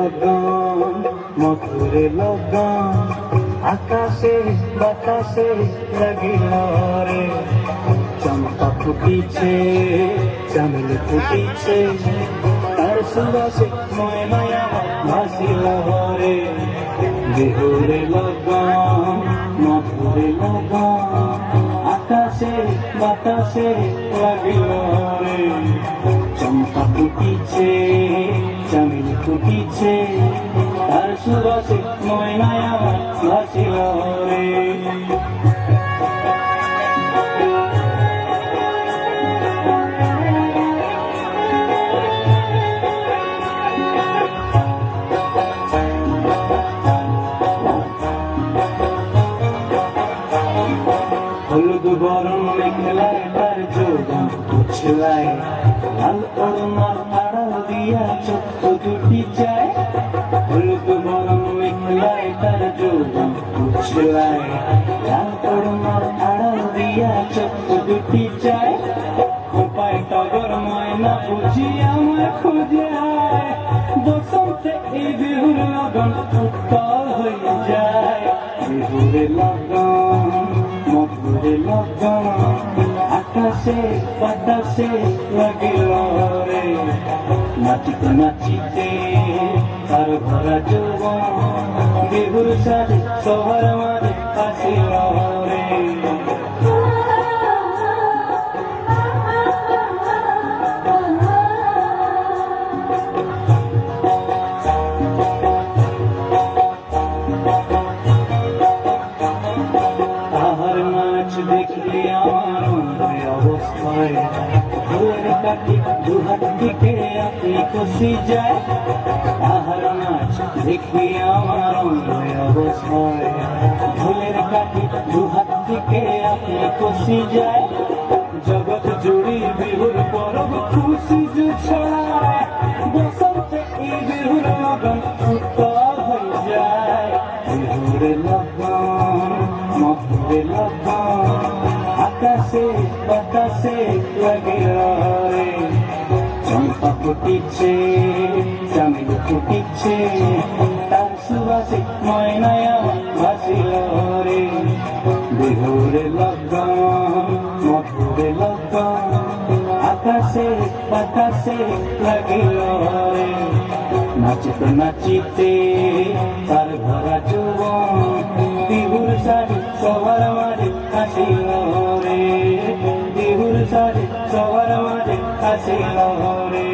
লগন মধুরে লগন আকাশে বাতাসে লাগিল রে চম্পা ফুটিছে চামেলি ফুটিছে তার সুবাসে ময়নায় ভাসিল রে বিহুরে লগন মধুরে লগন আকাশে বাতাসে লাগিল রে চম্পা ফুটিছে চামেলি ফুটিছে তার সুবাসে ময়নায় ভাসিল রে হলুদ বরণ মেঘলায় তার যৌবন উছলায় লাল অরুণার আড়াল দিয়া চোখ দুটি যায় হলুদ বরণ মেঘলায় তার যৌবন উছলায় লাল অরুণার আড়াল দিয়া চোখ দুটি যায় কোপায় টগর ময়না বুঝি আমার খুঁজে আয় বসন্তে এই বিহুর লগন উত্তর হয়ে যায় বিহুরে লগন মধুরে লগন আকাশে বাতাসে লাগিল রে নাচিতে নাচিতে তার ভরা যৌবন বিহুর সাথে সবার মাঝে আসিল রে দেখলে আমার অবস্থায় ভোরের কাটি দুহাত দিকে আপনি খুশি যায় তাহার নাচ দেখলে আমার অবস্থায় ভোরের কাটি দুহাত দিকে আপনি খুশি যায় জগৎ জুড়ি বিহুর পরব খুশি ছড়ায় বসন্তে এই বিহুর লগন উত্তর হয়ে যায় বিহুরে লগন মধুরে লগন আকাশে বাতাসে লাগিল রে চম্পা ফুটিছে চামেলি ফুটিছে তার সুবাসে ময়নায় ভাসিল রে বিহুরে লগন মধুরে লগন আকাশে বাতাসে লাগিল রে নাচিতে নাচিতে তার ভরা যৌবন বিহুর সারি সবার মাঝে আসিল রে বিহুর সারি সবার মাঝে আসিল রে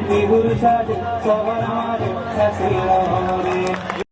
বিহুর সারি সবার মাঝে আসিল রে।